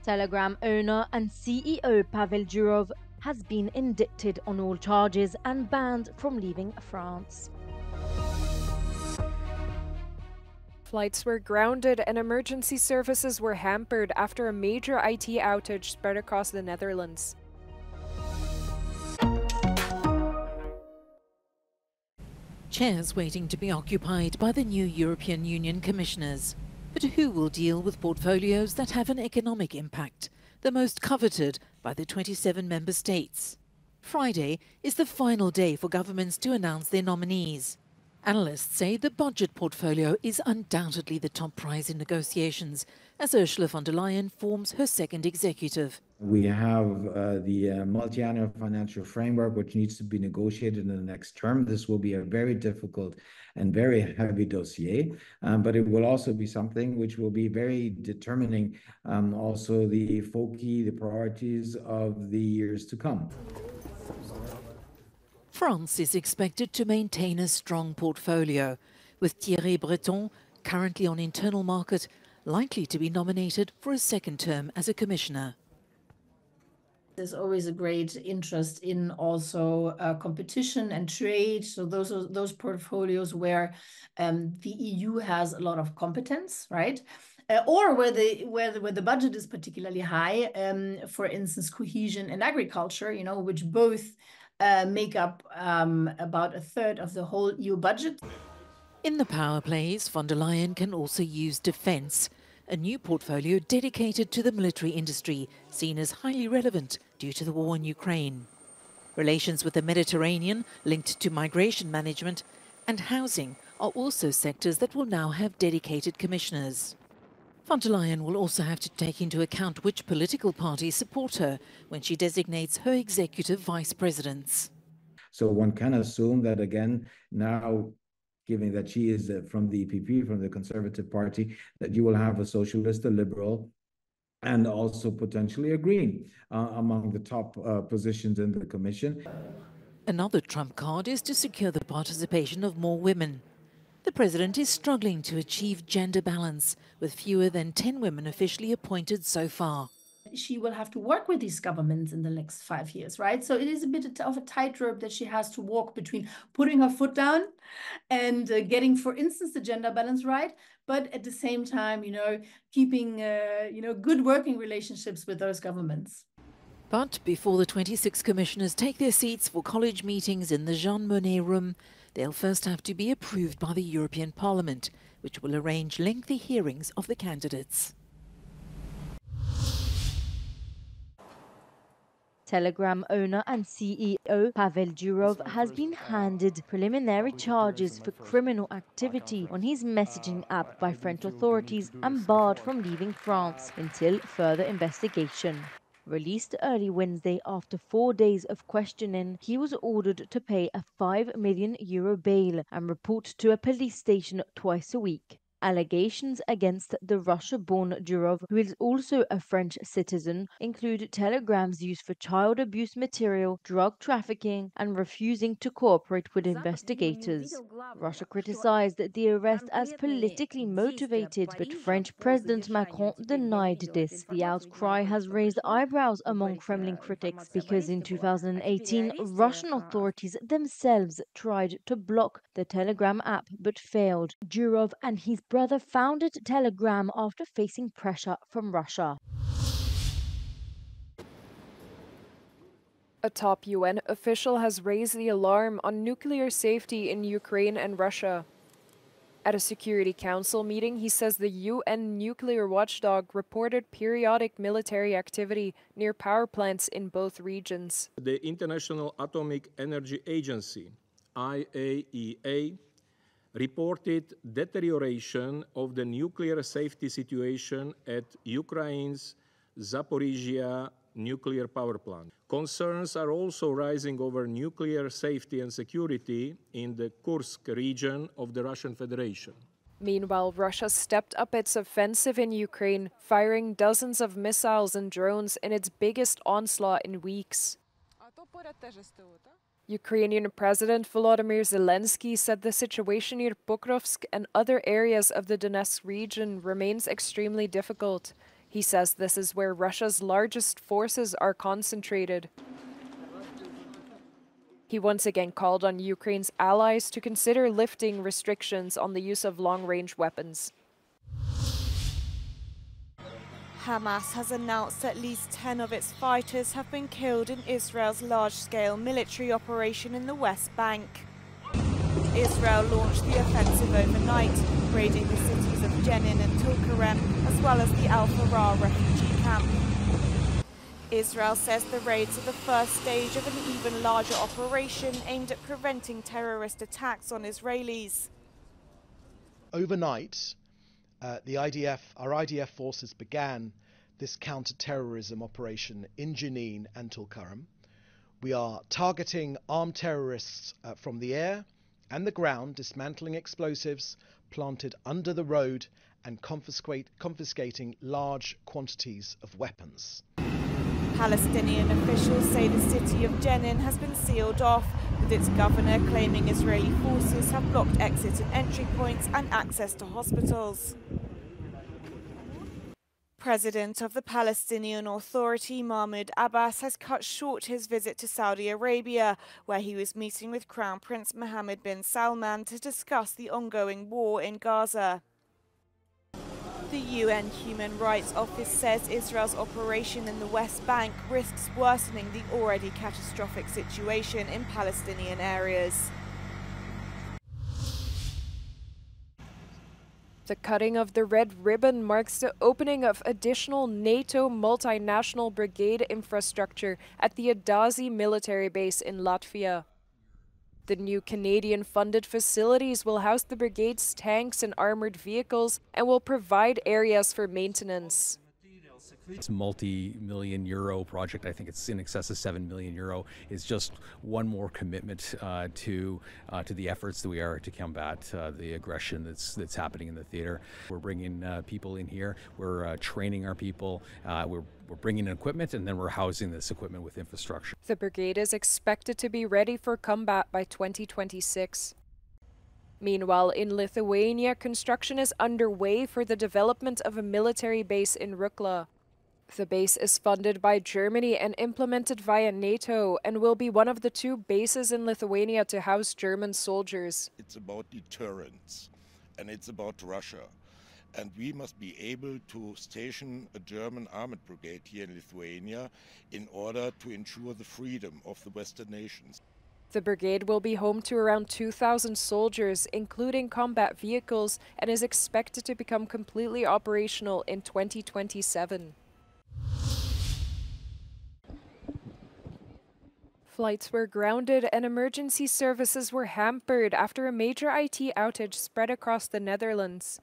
Telegram owner and CEO Pavel Durov has been indicted on all charges and banned from leaving France. Flights were grounded and emergency services were hampered after a major IT outage spread across the Netherlands. Chairs waiting to be occupied by the new European Union commissioners. But who will deal with portfolios that have an economic impact, the most coveted by the 27 member states? Friday is the final day for governments to announce their nominees. Analysts say the budget portfolio is undoubtedly the top prize in negotiations, as Ursula von der Leyen forms her second executive. We have the multi-annual financial framework, which needs to be negotiated in the next term. This will be a very difficult and very heavy dossier, but it will also be something which will be very determining also the foci, the priorities of the years to come. France is expected to maintain a strong portfolio, with Thierry Breton, currently on internal market, likely to be nominated for a second term as a commissioner. There's always a great interest in also competition and trade. So those portfolios where the EU has a lot of competence, right? Or where the budget is particularly high, for instance, cohesion and agriculture, which both make up about a third of the whole EU budget. In the power plays, von der Leyen can also use defence, a new portfolio dedicated to the military industry, seen as highly relevant due to the war in Ukraine. Relations with the Mediterranean, linked to migration management, and housing are also sectors that will now have dedicated commissioners. Von der Leyen will also have to take into account which political parties support her when she designates her executive vice presidents. So one can assume that, again, now, given that she is from the EPP, from the Conservative Party, that you will have a socialist, a liberal, and also potentially a green among the top positions in the Commission. Another trump card is to secure the participation of more women. The president is struggling to achieve gender balance, with fewer than 10 women officially appointed so far. She will have to work with these governments in the next 5 years, right? So it is a bit of a tightrope that she has to walk between putting her foot down and getting, for instance, the gender balance right, but at the same time, keeping, good working relationships with those governments. But before the 26 commissioners take their seats for college meetings in the Jean Monnet room, they'll first have to be approved by the European Parliament, which will arrange lengthy hearings of the candidates. Telegram owner and CEO Pavel Durov has been handed preliminary charges for criminal activity on his messaging app by French authorities and barred from leaving France until further investigation. Released early Wednesday after 4 days of questioning, he was ordered to pay a €5 million bail and report to a police station twice a week. Allegations against the Russia-born Durov, who is also a French citizen, include Telegram's use for child abuse material, drug trafficking, and refusing to cooperate with investigators. Russia criticized the arrest as politically motivated, but French President Macron denied this. The outcry has raised eyebrows among Kremlin critics because in 2018, Russian authorities themselves tried to block the Telegram app but failed. Durov and his brother founded Telegram after facing pressure from Russia. A top UN official has raised the alarm on nuclear safety in Ukraine and Russia. At a Security Council meeting, he says the UN nuclear watchdog reported periodic military activity near power plants in both regions. The International Atomic Energy Agency, IAEA, reported deterioration of the nuclear safety situation at Ukraine's Zaporizhzhia nuclear power plant. Concerns are also rising over nuclear safety and security in the Kursk region of the Russian Federation. Meanwhile, Russia stepped up its offensive in Ukraine, firing dozens of missiles and drones in its biggest onslaught in weeks. Ukrainian President Volodymyr Zelensky said the situation near Pokrovsk and other areas of the Donetsk region remains extremely difficult. He says this is where Russia's largest forces are concentrated. He once again called on Ukraine's allies to consider lifting restrictions on the use of long-range weapons. Hamas has announced at least 10 of its fighters have been killed in Israel's large-scale military operation in the West Bank. Israel launched the offensive overnight, raiding the cities of Jenin and Tulkarem, as well as the Al-Farar refugee camp. Israel says the raids are the first stage of an even larger operation aimed at preventing terrorist attacks on Israelis. Overnight, our IDF forces began this counter-terrorism operation in Jenin and Tulkarem. We are targeting armed terrorists from the air and the ground, dismantling explosives planted under the road and confiscating large quantities of weapons. Palestinian officials say the city of Jenin has been sealed off, with its governor claiming Israeli forces have blocked exit and entry points and access to hospitals. President of the Palestinian Authority, Mahmoud Abbas, has cut short his visit to Saudi Arabia, where he was meeting with Crown Prince Mohammed bin Salman to discuss the ongoing war in Gaza. The UN Human Rights Office says Israel's operation in the West Bank risks worsening the already catastrophic situation in Palestinian areas. The cutting of the red ribbon marks the opening of additional NATO multinational brigade infrastructure at the Adazi military base in Latvia. The new Canadian-funded facilities will house the brigade's tanks and armored vehicles and will provide areas for maintenance. It's a multi-million euro project. I think it's in excess of 7 million euro. It's just one more commitment to the efforts that we are to combat the aggression that's happening in the theater. We're bringing people in here. We're training our people. We're bringing in equipment, and then we're housing this equipment with infrastructure. The brigade is expected to be ready for combat by 2026. Meanwhile, in Lithuania, construction is underway for the development of a military base in Rukla. The base is funded by Germany and implemented via NATO and will be one of the 2 bases in Lithuania to house German soldiers. It's about deterrence, and it's about Russia. And we must be able to station a German armored brigade here in Lithuania in order to ensure the freedom of the Western nations. The brigade will be home to around 2,000 soldiers, including combat vehicles, and is expected to become completely operational in 2027. Flights were grounded and emergency services were hampered after a major IT outage spread across the Netherlands.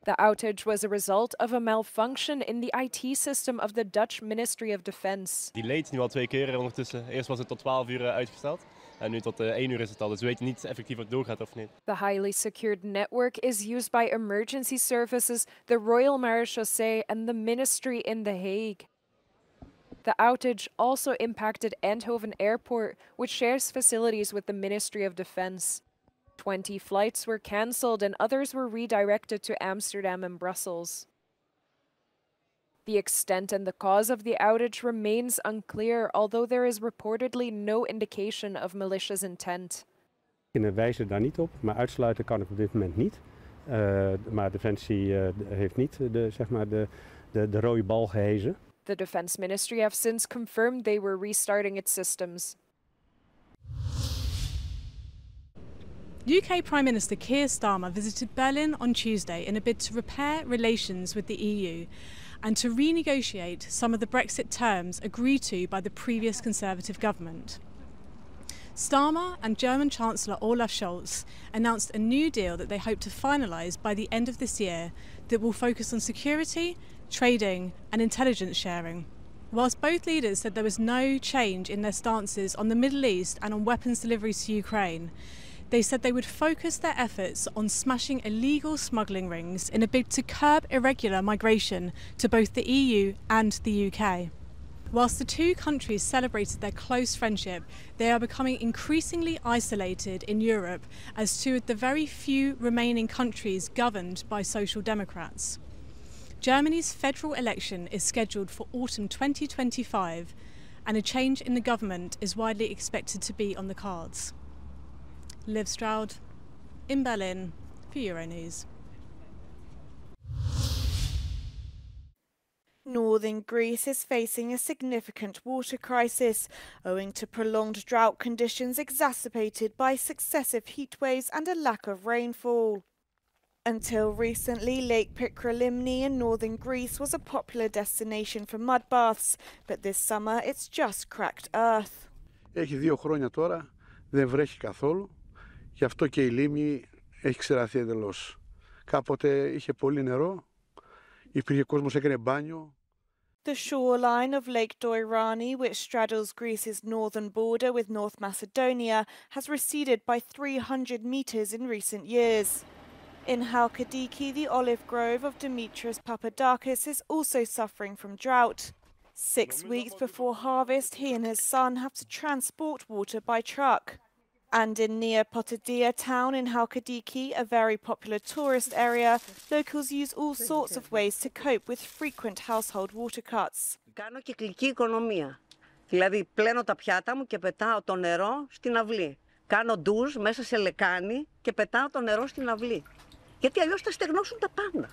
The outage was a result of a malfunction in the IT system of the Dutch Ministry of Defense. Die leed nu al 2 keer ondertussen. Eerst was het tot 12 uur uitgesteld en nu tot 1 uur is het al. Dus we weten niet effectief of het doorgaat of niet. The highly secured network is used by emergency services, the Royal Marechaussee and the Ministry in The Hague. The outage also impacted Eindhoven Airport, which shares facilities with the Ministry of Defense. 20 flights were cancelled and others were redirected to Amsterdam and Brussels. The extent and the cause of the outage remains unclear, although there is reportedly no indication of malicious intent. We wijzen daar niet op, maar uitsluiten kan ik op dit moment niet. Maar Defensie heeft niet de rode bal gehezen. The Defense Ministry have since confirmed they were restarting its systems. UK Prime Minister Keir Starmer visited Berlin on Tuesday in a bid to repair relations with the EU and to renegotiate some of the Brexit terms agreed to by the previous Conservative government. Starmer and German Chancellor Olaf Scholz announced a new deal that they hope to finalise by the end of this year that will focus on security, trading and intelligence sharing. Whilst both leaders said there was no change in their stances on the Middle East and on weapons deliveries to Ukraine, they said they would focus their efforts on smashing illegal smuggling rings in a bid to curb irregular migration to both the EU and the UK. Whilst the 2 countries celebrated their close friendship, they are becoming increasingly isolated in Europe as 2 of the very few remaining countries governed by Social Democrats. Germany's federal election is scheduled for autumn 2025, and a change in the government is widely expected to be on the cards. Liv Stroud in Berlin for Euronews. Northern Greece is facing a significant water crisis, owing to prolonged drought conditions exacerbated by successive heatwaves and a lack of rainfall. Until recently, Lake Pikrolimni in northern Greece was a popular destination for mud baths, but this summer it's just cracked earth. Έχει 2 χρόνια τώρα, δεν βρέχει καθόλου, γι' αυτό και η λίμνη έχει ξεραθεί εντελώς. Κάποτε είχε πολύ νερό, υπήρχε κόσμος, έκανε μπάνιο. The shoreline of Lake Doirani, which straddles Greece's northern border with North Macedonia, has receded by 300 metres in recent years. In Halkidiki, the olive grove of Dimitris Papadakis is also suffering from drought. 6 weeks before harvest, he and his son have to transport water by truck. And in near Potidia town in Halkidiki, a very popular tourist area, locals use all sorts of ways to cope with frequent household water cuts. Κάνω κυκλική οικονομία. Δηλαδή πλένω τα πιάτα μου και πετάω το νερό στην αυλή. Κάνω ντουζ μέσα σε λεκάνη και πετάω το νερό στην αυλή. Γιατί αλλιώς θα στεγνώσουν τα πάντα.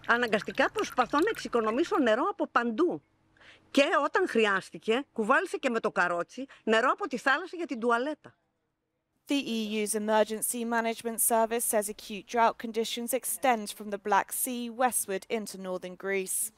Αναγκαστικά προσπαθώ να εξοικονομήσω νερό από παντού. Και όταν χρειάστηκε, κουβάλισε και με το καρότσι νερό από τη θάλασσα για την τουαλέτα. The EU's Emergency Management Service says acute drought conditions extend from the Black Sea westward into northern Greece.